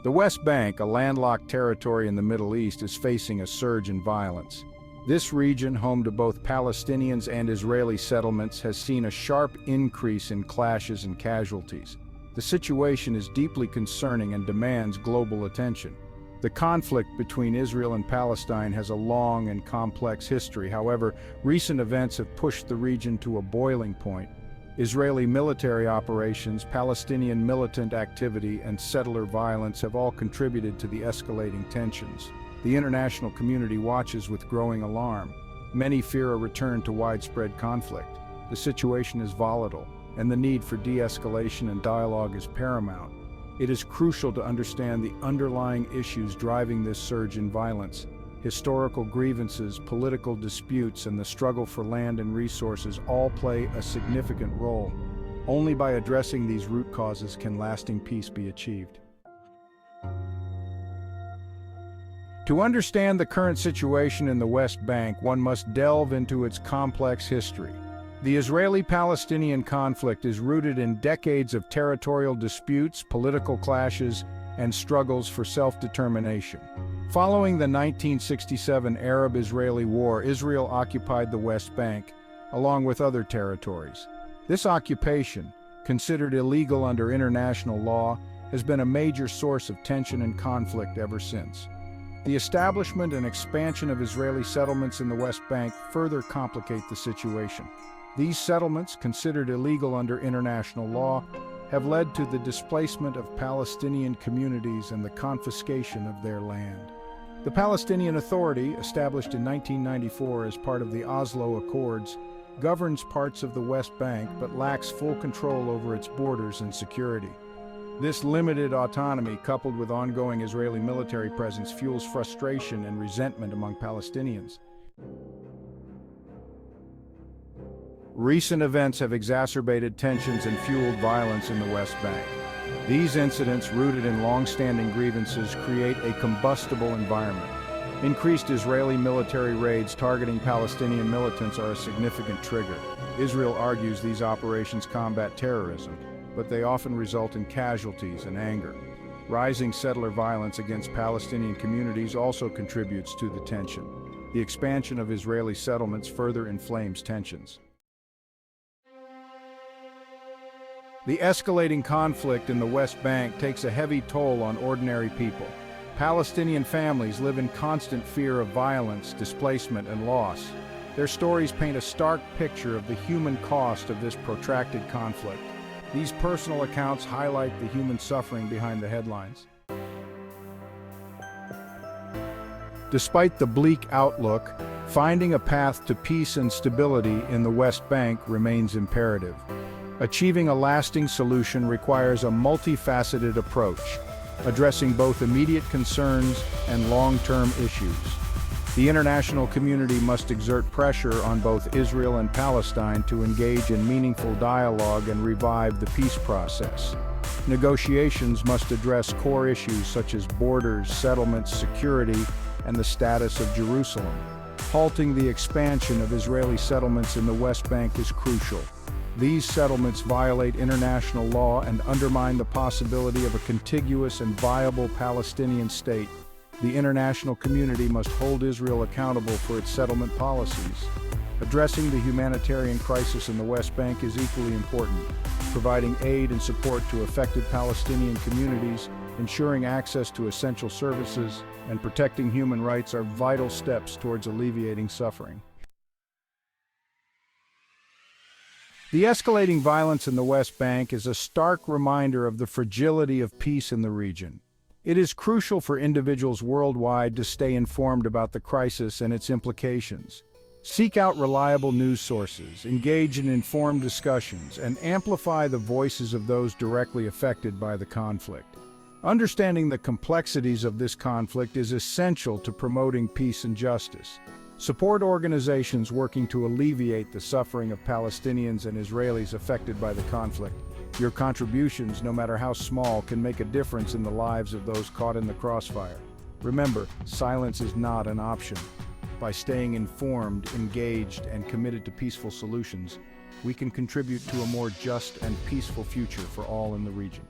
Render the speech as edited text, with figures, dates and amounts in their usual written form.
The West Bank, a landlocked territory in the Middle East, is facing a surge in violence. This region, home to both Palestinians and Israeli settlements, has seen a sharp increase in clashes and casualties. The situation is deeply concerning and demands global attention. The conflict between Israel and Palestine has a long and complex history. However, recent events have pushed the region to a boiling point. Israeli military operations, Palestinian militant activity, and settler violence have all contributed to the escalating tensions. The international community watches with growing alarm. Many fear a return to widespread conflict. The situation is volatile, and the need for de-escalation and dialogue is paramount. It is crucial to understand the underlying issues driving this surge in violence. Historical grievances, political disputes, and the struggle for land and resources all play a significant role. Only by addressing these root causes can lasting peace be achieved. To understand the current situation in the West Bank, one must delve into its complex history. The Israeli-Palestinian conflict is rooted in decades of territorial disputes, political clashes, and struggles for self-determination. Following the 1967 Arab-Israeli War, Israel occupied the West Bank, along with other territories. This occupation, considered illegal under international law, has been a major source of tension and conflict ever since. The establishment and expansion of Israeli settlements in the West Bank further complicate the situation. These settlements, considered illegal under international law, have led to the displacement of Palestinian communities and the confiscation of their land. The Palestinian Authority, established in 1994 as part of the Oslo Accords, governs parts of the West Bank but lacks full control over its borders and security. This limited autonomy, coupled with ongoing Israeli military presence, fuels frustration and resentment among Palestinians. Recent events have exacerbated tensions and fueled violence in the West Bank. These incidents, rooted in long-standing grievances, create a combustible environment. Increased Israeli military raids targeting Palestinian militants are a significant trigger. Israel argues these operations combat terrorism, but they often result in casualties and anger. Rising settler violence against Palestinian communities also contributes to the tension. The expansion of Israeli settlements further inflames tensions. The escalating conflict in the West Bank takes a heavy toll on ordinary people. Palestinian families live in constant fear of violence, displacement, and loss. Their stories paint a stark picture of the human cost of this protracted conflict. These personal accounts highlight the human suffering behind the headlines. Despite the bleak outlook, finding a path to peace and stability in the West Bank remains imperative. Achieving a lasting solution requires a multifaceted approach, addressing both immediate concerns and long-term issues. The international community must exert pressure on both Israel and Palestine to engage in meaningful dialogue and revive the peace process. Negotiations must address core issues such as borders, settlements, security, and the status of Jerusalem. Halting the expansion of Israeli settlements in the West Bank is crucial. These settlements violate international law and undermine the possibility of a contiguous and viable Palestinian state. The international community must hold Israel accountable for its settlement policies. Addressing the humanitarian crisis in the West Bank is equally important. Providing aid and support to affected Palestinian communities, ensuring access to essential services, and protecting human rights are vital steps towards alleviating suffering. The escalating violence in the West Bank is a stark reminder of the fragility of peace in the region. It is crucial for individuals worldwide to stay informed about the crisis and its implications. Seek out reliable news sources, engage in informed discussions, and amplify the voices of those directly affected by the conflict. Understanding the complexities of this conflict is essential to promoting peace and justice. Support organizations working to alleviate the suffering of Palestinians and Israelis affected by the conflict. Your contributions, no matter how small, can make a difference in the lives of those caught in the crossfire. Remember, silence is not an option. By staying informed, engaged, and committed to peaceful solutions, we can contribute to a more just and peaceful future for all in the region.